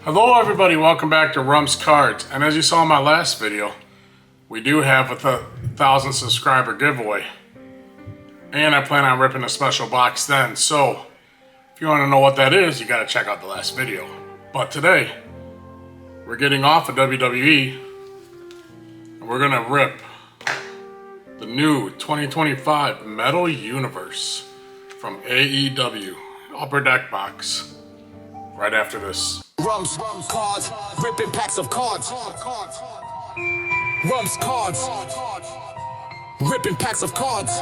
Hello everybody, welcome back to Rum's Cards. And as you saw in my last video, we do have a 1,000 subscriber giveaway. And I plan on ripping a special box then. So, if you want to know what that is, you gotta check out the last video. But today, we're getting off of WWE, and we're gonna rip the new 2025 Metal Universe from AEW Upper Deck box right after this. Rum's cards, ripping packs of cards. Rum's cards, ripping packs of cards.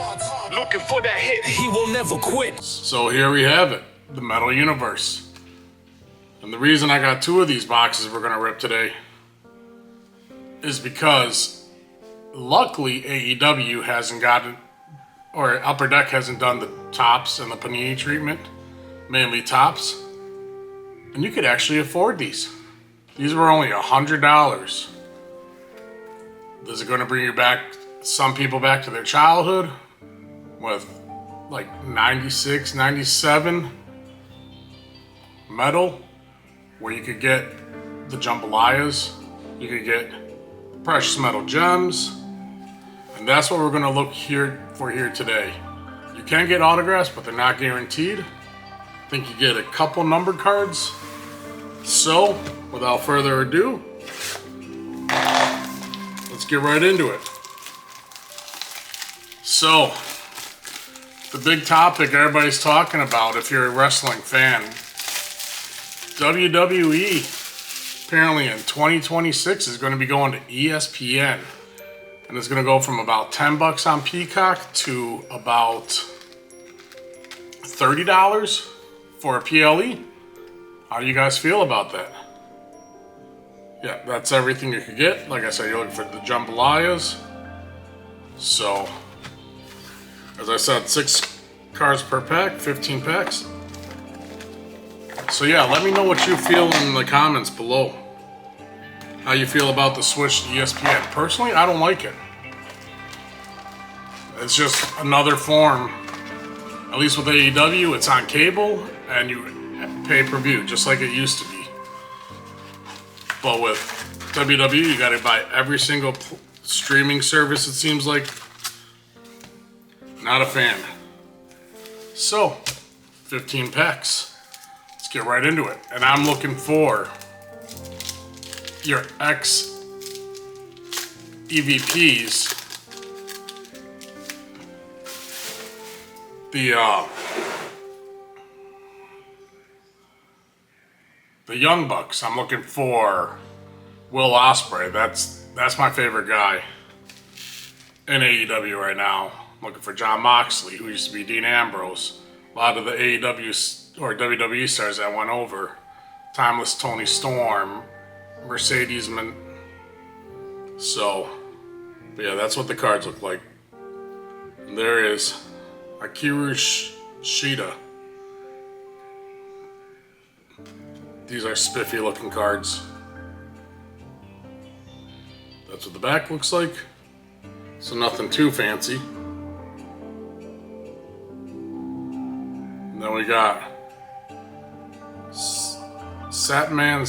Looking for that hit, he will never quit. So here we have it, the Metal Universe. And the reason I got two of these boxes we're gonna rip today is because luckily AEW hasn't gotten, or Upper Deck hasn't done the tops and the panini treatment, mainly tops. And you could actually afford these. These were only $100. Is it going to bring you back, some people back to their childhood with like 96, 97 metal, where you could get the jambalayas, you could get precious metal gems, and that's what we're going to look for here today. You can get autographs, but they're not guaranteed. I think you get a couple numbered cards. So, without further ado, let's get right into it. So, the big topic everybody's talking about, if you're a wrestling fan, WWE apparently in 2026 is going to be going to ESPN, and it's going to go from about $10 on Peacock to about $30 for a PLE. How do you guys feel about that? Yeah, that's everything you could get. Like I said, you're looking for the jambalayas. So, as I said, 6 cards per pack, 15 packs. So yeah, let me know what you feel in the comments below. How you feel about the switch to ESPN. Personally, I don't like it. It's just another form. At least with AEW, it's on cable, and you pay-per-view, just like it used to be. But with WWE, you gotta buy every single streaming service, it seems like. Not a fan. So, 15 packs. Let's get right into it. And I'm looking for your ex-EVPs. The Young Bucks. I'm looking for Will Ospreay. That's my favorite guy in AEW right now. I'm looking for John Moxley, who used to be Dean Ambrose. A lot of the AEW or WWE stars that went over. Timeless Tony Storm, Mercedes Man. So, but yeah, that's what the cards look like. And there is Akira Shida. These are spiffy looking cards. That's what the back looks like. So nothing too fancy. And then we got Satman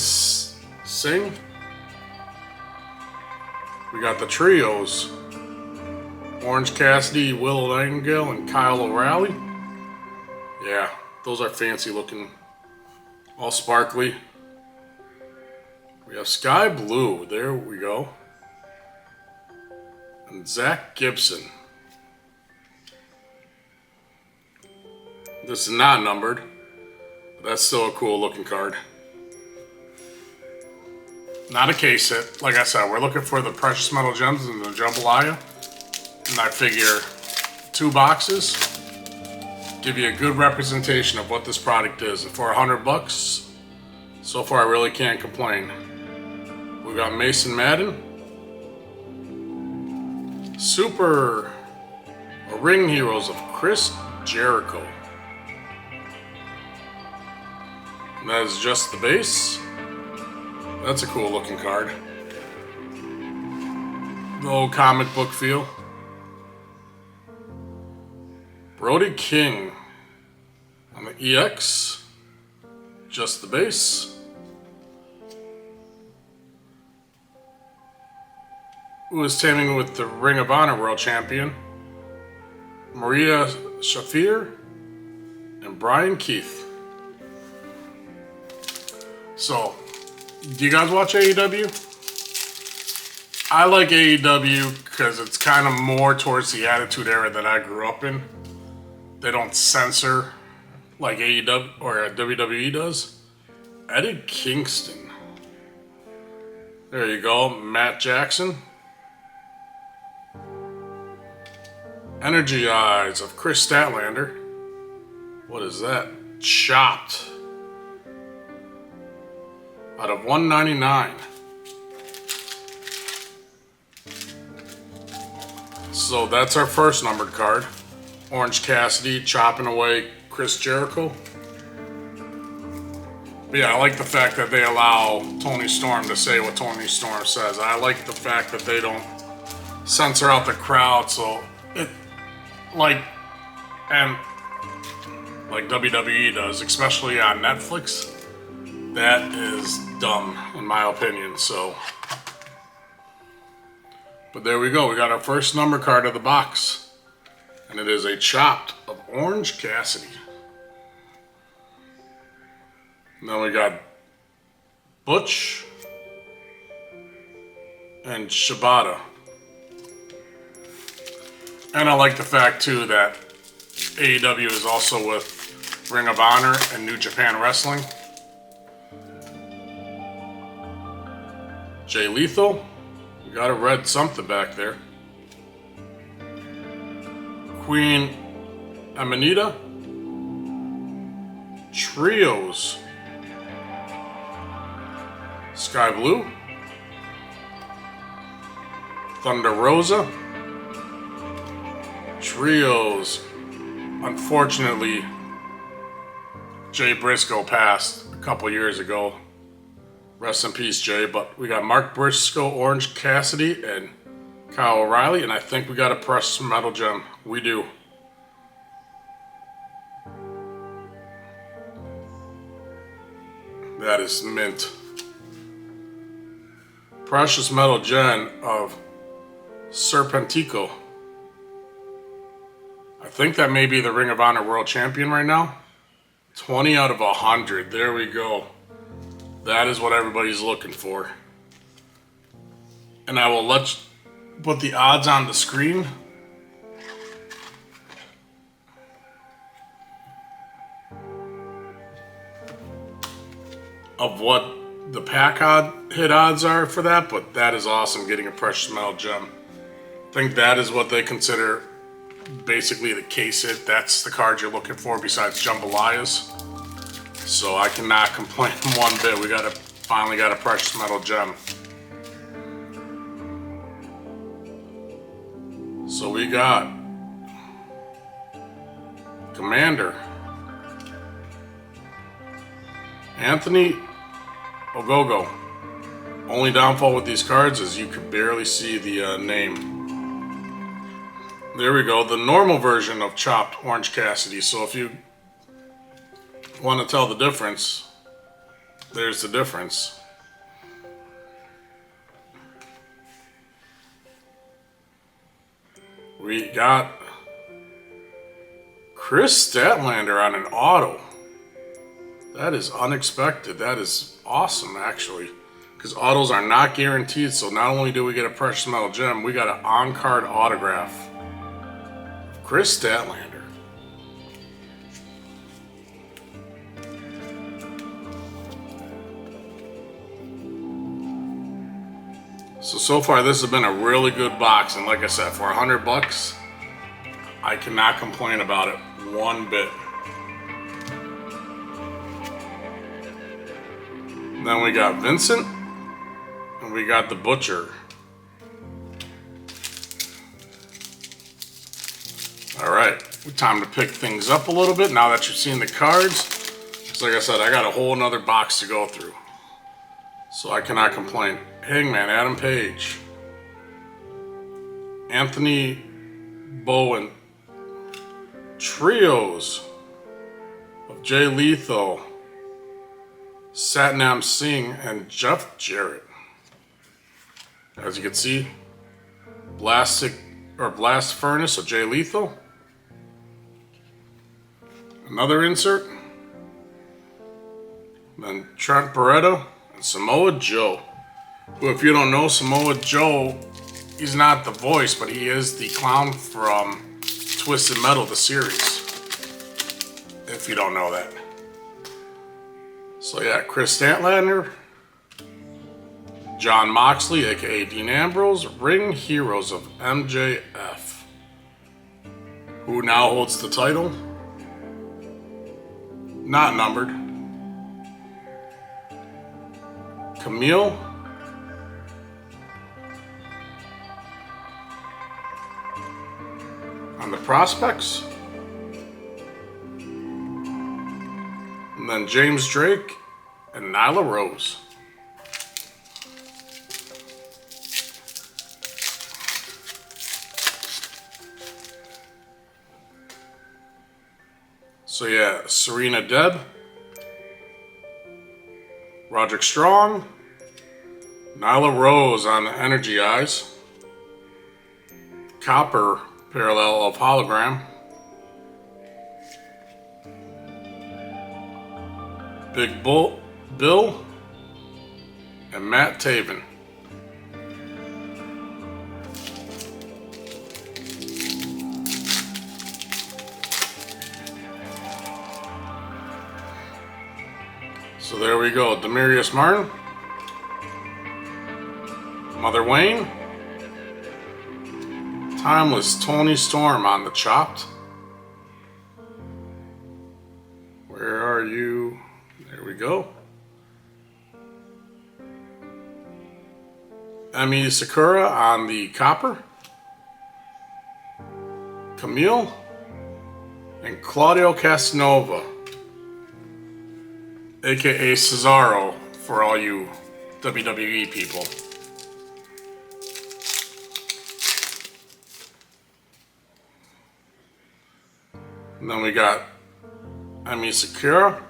Singh. We got the trios. Orange Cassidy, Willow Nightingale, and Kyle O'Reilly. Yeah, those are fancy looking. All sparkly. We have Sky Blue. There we go. And Zach Gibson. This is not numbered, but that's still a cool looking card. Not a case hit. Like I said, we're looking for the precious metal gems and the jambalaya. And I figure 2 boxes give you a good representation of what this product is. And for $100, so far I really can't complain. We got Mason Madden, Super Ring Heroes of Chris Jericho. And that is just the base. That's a cool looking card. The old comic book feel. Brody King on the EX, just the base. who is teaming with the Ring of Honor World Champion, Maria Shafir, and Brian Keith. So, do you guys watch AEW? I like AEW because it's kind of more towards the Attitude Era that I grew up in. They don't censor like AEW or WWE does. Eddie Kingston. There you go. Matt Jackson. Energy Eyes of Chris Statlander. What is that? Chopped. Out of 199. So that's our first numbered card. Orange Cassidy chopping away Chris Jericho. But yeah, I like the fact that they allow Tony Storm to say what Tony Storm says. I like the fact that they don't censor out the crowd, so it like WWE does, especially on Netflix. That is dumb, in my opinion. So, but there we go. We got our first number card of the box, and it is a chopped of Orange Cassidy. And then we got Butch and Shibata. And I like the fact too that AEW is also with Ring of Honor and New Japan Wrestling. Jay Lethal, we got a red something back there. Queen Amanita. Trios. Sky Blue. Thunder Rosa. Trios. Unfortunately, Jay Briscoe passed a couple years ago. Rest in peace, Jay. But we got Mark Briscoe, Orange Cassidy, and Kyle O'Reilly. And I think we got a precious metal gem. We do. That is mint. Precious metal gem of Serpentico. I think that may be the Ring of Honor World Champion right now. 20 out of 100. There we go. That is what everybody's looking for. And I will put the odds on the screen. Of what the pack hit odds are for that, but that is awesome, getting a precious metal gem. I think that is what they consider basically the case hit. That's the card you're looking for besides jambalayas. So I cannot complain one bit. We finally got a precious metal gem. So we got Commander Anthony Ogogo. Only downfall with these cards is you can barely see the name. There we go, the normal version of chopped Orange Cassidy. So if you want to tell the difference, there's the difference. We got Chris Statlander on an auto. That is unexpected. That is awesome, actually. Because autos are not guaranteed, so not only do we get a precious metal gem, we got an on-card autograph. Chris Statlander. So far this has been a really good box, and like I said, for $100, I cannot complain about it one bit. Then we got Vincent, and we got the Butcher. Alright, time to pick things up a little bit now that you've seen the cards. Because like I said, I got a whole nother box to go through. So I cannot complain. Hangman Adam Page. Anthony Bowen. Trios of Jay Lethal, Satnam Singh, and Jeff Jarrett. As you can see, Blast Furnace of Jay Lethal. Another insert. Then Trent Beretta and Samoa Joe. Who, if you don't know, Samoa Joe, he's not the voice, but he is the clown from Twisted Metal, the series. If you don't know that. So yeah, Chris Statlander, John Moxley, aka Dean Ambrose, Ring Heroes of MJF. Who now holds the title? Not numbered. Camille. On the Prospects. And then James Drake and Nyla Rose. So yeah, Serena Deb, Roderick Strong, Nyla Rose on the Energy Eyes, Copper parallel of Hologram, Big Bill, and Matt Taven. So there we go. Demarius Martin, Mother Wayne, Timeless Tony Storm on the Chopped. Where are you? There we go. Emi Sakura on the Copper. Camille. And Claudio Casanova, aka Cesaro, for all you WWE people. And then we got Emi Sakura,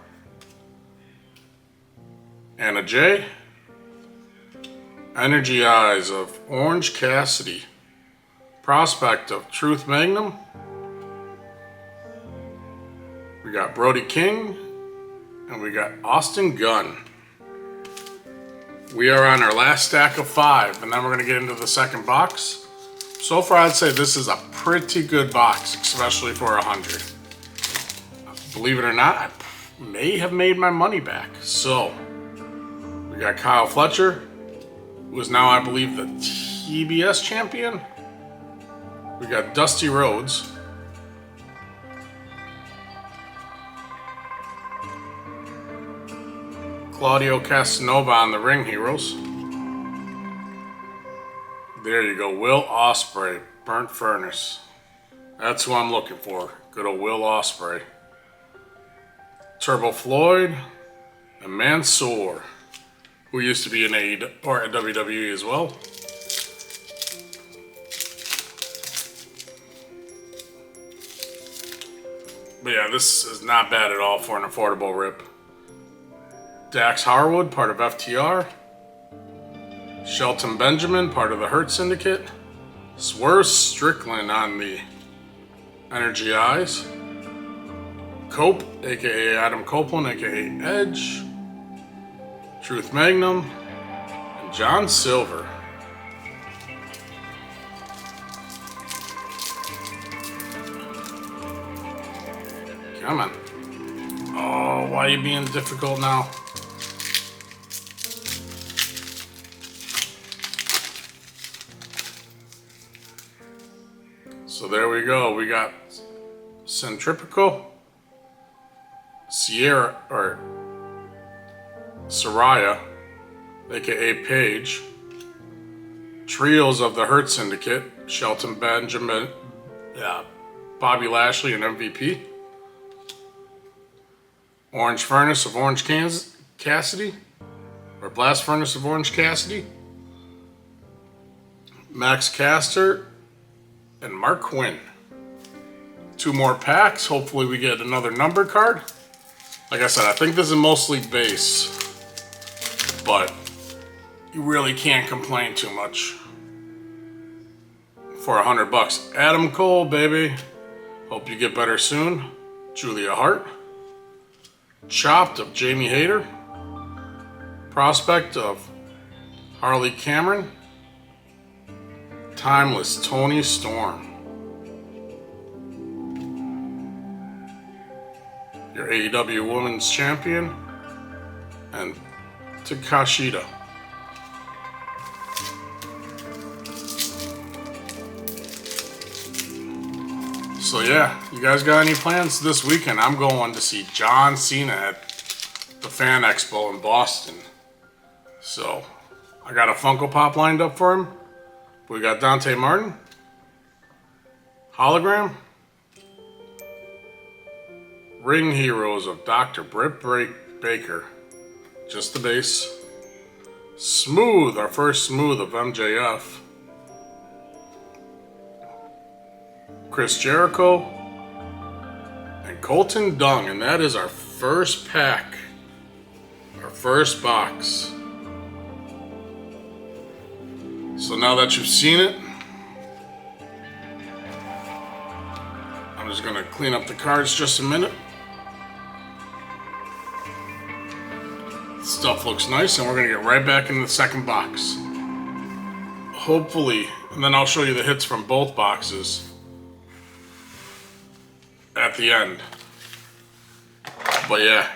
Anna Jay, Energy Eyes of Orange Cassidy, Prospect of Truth Magnum. We got Brody King, and we got Austin Gunn. We are on our last stack of 5, and then we're going to get into the second box. So far, I'd say this is a pretty good box, especially for 100. Believe it or not, I may have made my money back. So, we got Kyle Fletcher, who is now, I believe, the TBS champion. We got Dusty Rhodes. Claudio Casanova on the Ring Heroes. There you go, Will Ospreay, Burnt Furnace. That's who I'm looking for. Good old Will Ospreay. Turbo Floyd and Mansoor, who used to be in AEW or at WWE as well. But yeah, this is not bad at all for an affordable rip. Dax Harwood, part of FTR. Shelton Benjamin, part of the Hurt Syndicate. Swerve Strickland on the Energy Eyes. Cope, aka Adam Copeland, aka Edge. Truth Magnum. And John Silver. Come on. Oh, why are you being difficult now? So there we go. We got Centripetal, Sierra, or Saraya, aka Paige, Trios of the Hurt Syndicate, Shelton Benjamin, Bobby Lashley, and MVP. Orange Furnace of Orange Cassidy, or Blast Furnace of Orange Cassidy. Max Caster and Mark Quinn. 2 more packs. Hopefully we get another number card. Like I said, I think this is mostly base, but you really can't complain too much. for $100. Adam Cole, baby. Hope you get better soon. Julia Hart. Chopped of Jamie Hayter. Prospect of Harley Cameron. Timeless Tony Storm. Your AEW Women's Champion. And Takashita. So yeah, you guys got any plans this weekend? I'm going to see John Cena at the Fan Expo in Boston. So I got a Funko Pop lined up for him. We got Dante Martin. Hologram. Ring Heroes of Dr. Britt Baker. Just the base. Smooth, our first Smooth of MJF. Chris Jericho, and Colton Dung, and that is our first pack, our first box. So now that you've seen it, I'm just going to clean up the cards just a minute. Stuff looks nice, and we're going to get right back into the second box. Hopefully, and then I'll show you the hits from both boxes at the end. But yeah.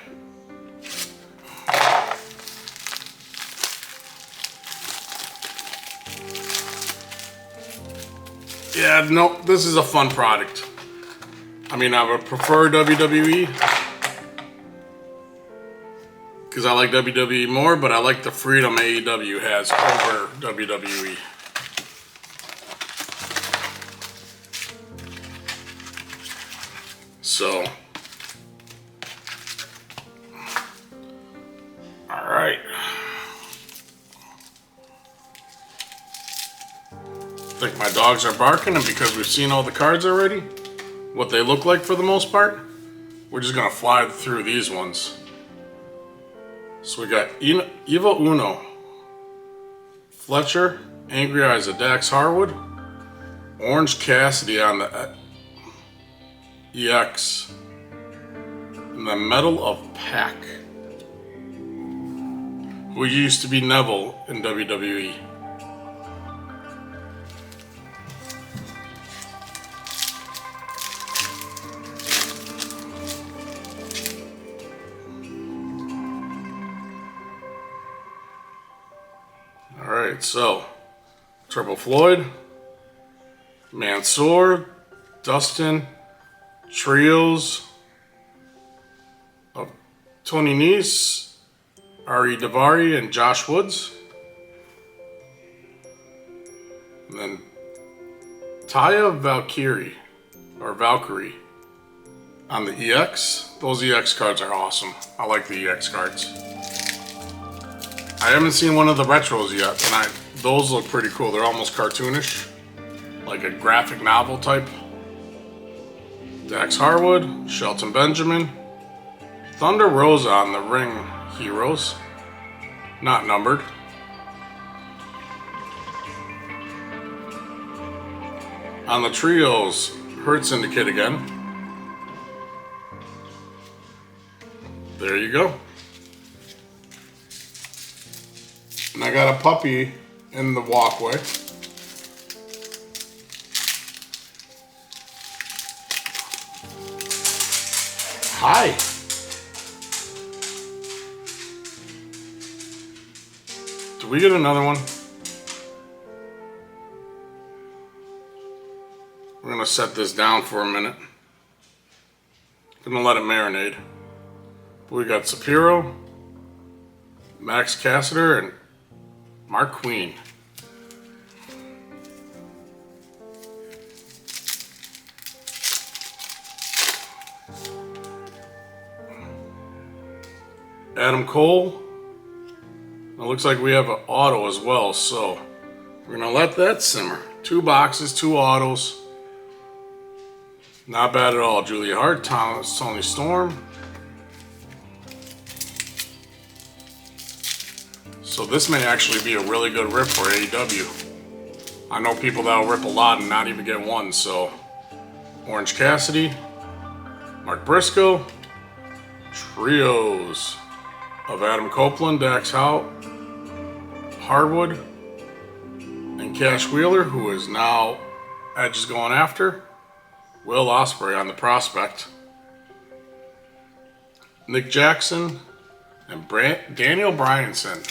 Yeah, no, this is a fun product. I mean, I would prefer WWE because I like WWE more, but I like the freedom AEW has over WWE. So, all right. I think my dogs are barking, and because we've seen all the cards already, what they look like for the most part, we're just gonna fly through these ones. So we got Eva Uno, Fletcher, Angry Eyes of Dax Harwood, Orange Cassidy on the EX, and the Medal of Pac, who used to be Neville in WWE. Alright, so Triple Floyd, Mansoor, Dustin, Trios of Tony Nese, Ari Daivari, and Josh Woods. And then Taya Valkyrie on the EX. Those EX cards are awesome. I like the EX cards. I haven't seen one of the retros yet, and those look pretty cool. They're almost cartoonish, like a graphic novel type. Dax Harwood, Shelton Benjamin, Thunder Rosa on the Ring Heroes, not numbered. On the Trios, Hurt Syndicate again. There you go. And I got a puppy in the walkway. Hi. Did we get another one? We're gonna set this down for a minute. Gonna let it marinate. We got Sapiro, Max Cassidy, and Mark Queen. Adam Cole. It looks like we have an auto as well, so we're gonna let that simmer. 2 boxes, 2 autos. Not bad at all. Julia Hart, Tony Storm. So this may actually be a really good rip for AEW. I know people that'll rip a lot and not even get one, so. Orange Cassidy, Mark Briscoe, trios of Adam Copeland, Dax Howe, Hardwood, and Cash Wheeler, who is now Edge is going after. Will Ospreay on the prospect. Nick Jackson and Daniel Bryanson.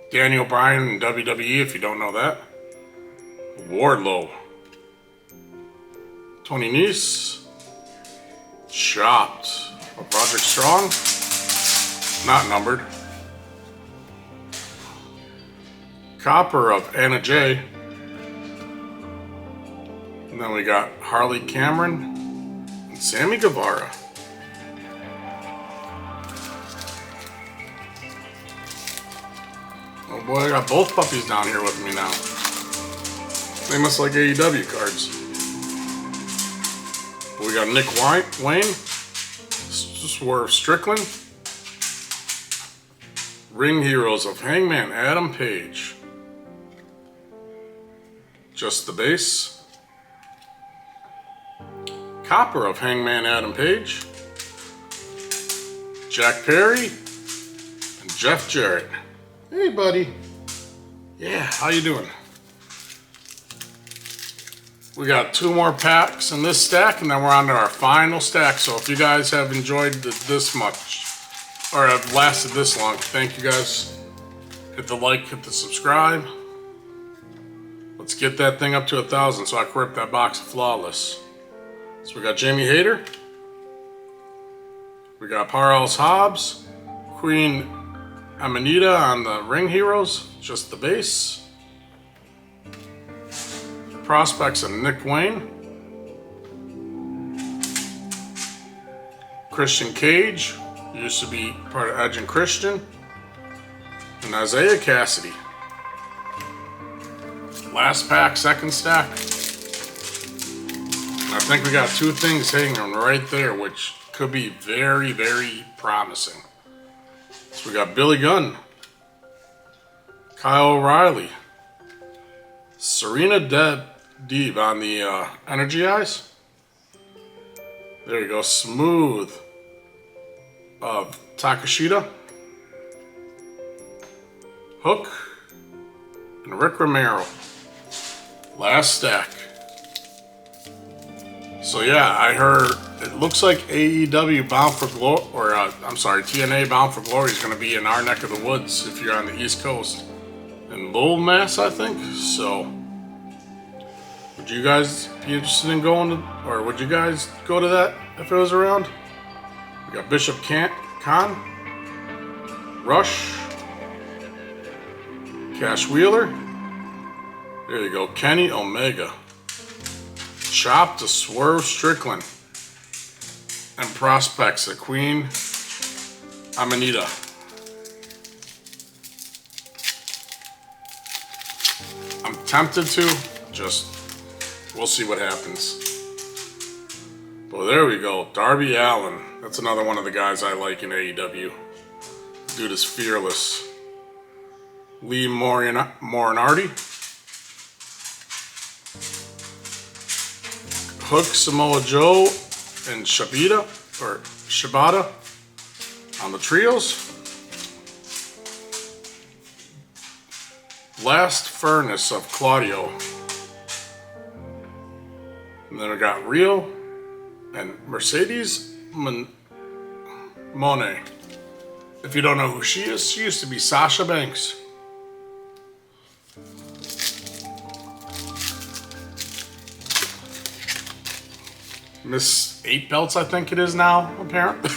Daniel Bryan in WWE, if you don't know that. Wardlow. Tony Nese. Chopped. Roderick Strong. Not numbered. Copper of Anna Jay. And then we got Harley Cameron and Sammy Guevara. Oh boy, I got both puppies down here with me now. They must like AEW cards. We got Nick Wayne, Swerve Strickland, Ring Heroes of Hangman Adam Page, Just the Base, Copper of Hangman Adam Page, Jack Perry, and Jeff Jarrett. Hey, buddy. Yeah, how you doing? We got 2 more packs in this stack, and then we're on to our final stack. So if you guys have enjoyed this much, or have lasted this long, thank you guys. Hit the like, hit the subscribe. Let's get that thing up to 1,000 so I can rip that box of Flawless. So we got Jamie Hayter. We got Powerhouse Hobbs. Queen Amanita on the Ring Heroes, Just the Base. Prospects of Nick Wayne. Christian Cage, used to be part of Edge and Christian. And Isaiah Cassidy. Last pack, second stack. And I think we got 2 things hanging right there, which could be very, very promising. So we got Billy Gunn, Kyle O'Reilly, Serena Deeb on the Energy Eyes. There you go, Smooth of Takashita, Hook, and Rick Romero. Last stack. So yeah, I heard it looks like AEW Bound for Glory, or TNA Bound for Glory is going to be in our neck of the woods if you're on the East Coast. In Lowell, Mass, I think. So, would you guys be interested in going to, or would you guys go to that if it was around? We got Bishop Khan, Rush, Cash Wheeler. There you go, Kenny Omega. Chop to Swerve Strickland. And prospects of Queen Amanita. I'm tempted to, we'll see what happens. Well, there we go, Darby Allin. That's another one of the guys I like in AEW. Dude is fearless. Lee Moriarty. Hook, Samoa Joe, and Shibata on the trios. Last Furnace of Claudio. And then we got Rio and Mercedes Monet. If you don't know who she is, she used to be Sasha Banks. Miss 8 belts, I think it is now, apparently.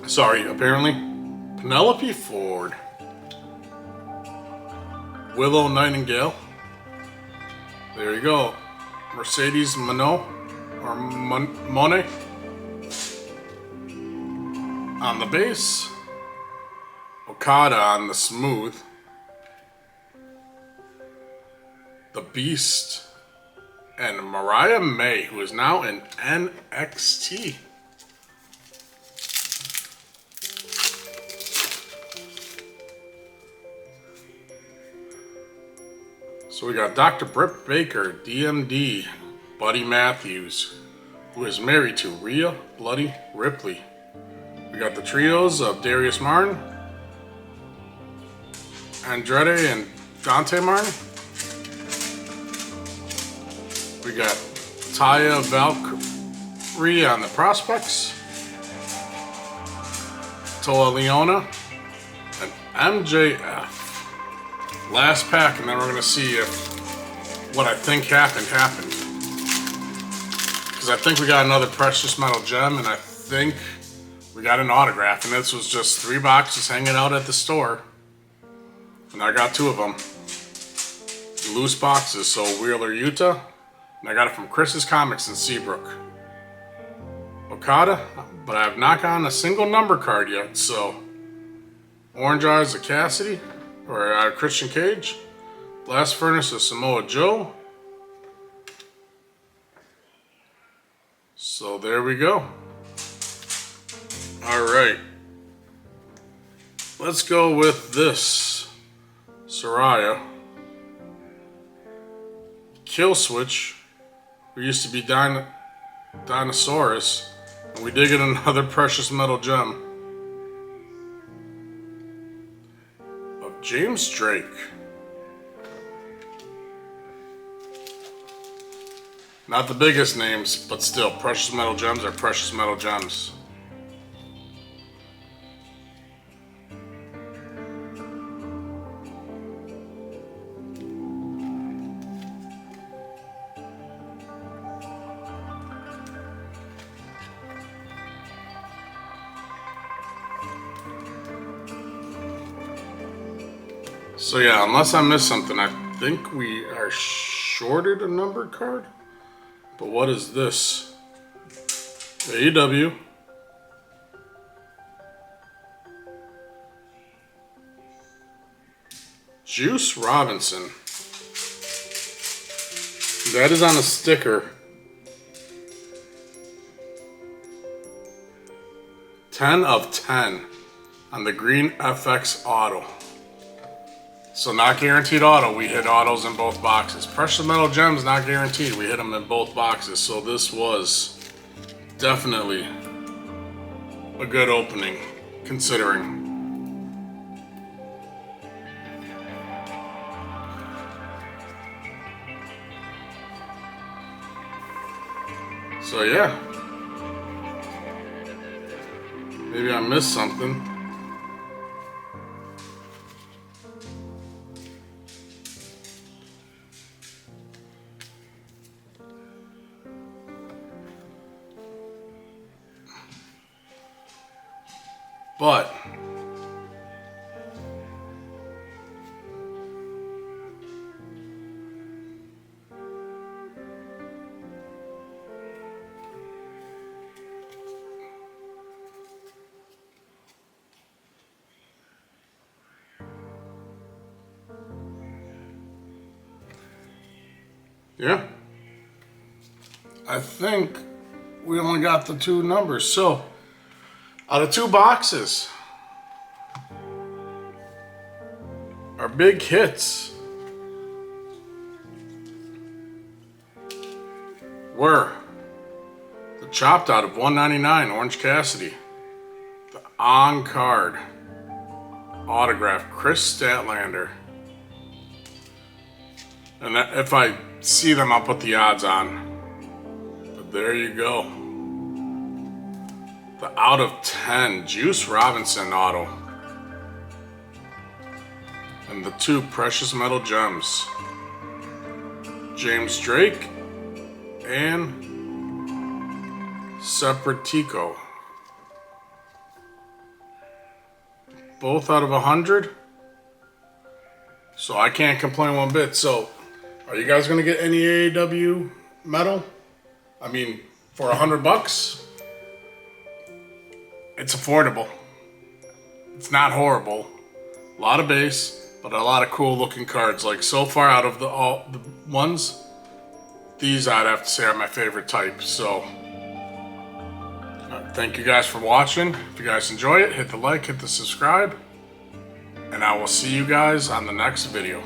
Apparently. Penelope Ford. Willow Nightingale. There you go. Mercedes Monet. On the base. Okada on the smooth. The Beast. And Mariah May, who is now in NXT. So we got Dr. Britt Baker, DMD, Buddy Matthews, who is married to Rhea Bloody Ripley. We got the trios of Darius Martin, Andrade, and Dante Martin. We got Taya Valkyrie on the prospects, Toa Leona, and MJF. Last pack, and then we're going to see if what I think happened. Because I think we got another precious metal gem, and I think we got an autograph, and this was just 3 boxes hanging out at the store. And I got 2 of them. Loose boxes, so Wheeler, Utah. And I got it from Chris's Comics in Seabrook. Okada, but I have not gotten a single number card yet, so Orange Eyes of Cassidy, or Christian Cage. Blast Furnace of Samoa Joe. So there we go. Alright. Let's go with this. Soraya. Kill Switch, who used to be Dinosaurus. And we did get another precious metal gem of James Drake. Not the biggest names, but still, precious metal gems are precious metal gems. So yeah, unless I missed something, I think we are shorted a numbered card. But what is this? AEW. Juice Robinson. That is on a sticker. 10 of 10 on the green FX auto. So not guaranteed auto, we hit autos in both boxes. Precious metal gems not guaranteed, we hit them in both boxes. So this was definitely a good opening, considering. So yeah, maybe I missed something. But yeah, I think we only got the 2 numbers. So out of 2 boxes, our big hits were the chopped out of 199 Orange Cassidy, the on card autograph Chris Statlander, and that, if I see them, I'll put the odds on. But there you go. The out of 10 Juice Robinson auto. And the 2 precious metal gems. James Drake and Separatico. Both out of 100. So I can't complain one bit. So are you guys gonna get any AEW metal? I mean, for $100? It's affordable. It's not horrible. A lot of base, but a lot of cool looking cards. Like so far out of all the ones, these I'd have to say are my favorite type. So thank you guys for watching. If you guys enjoy it, hit the like, hit the subscribe, and I will see you guys on the next video.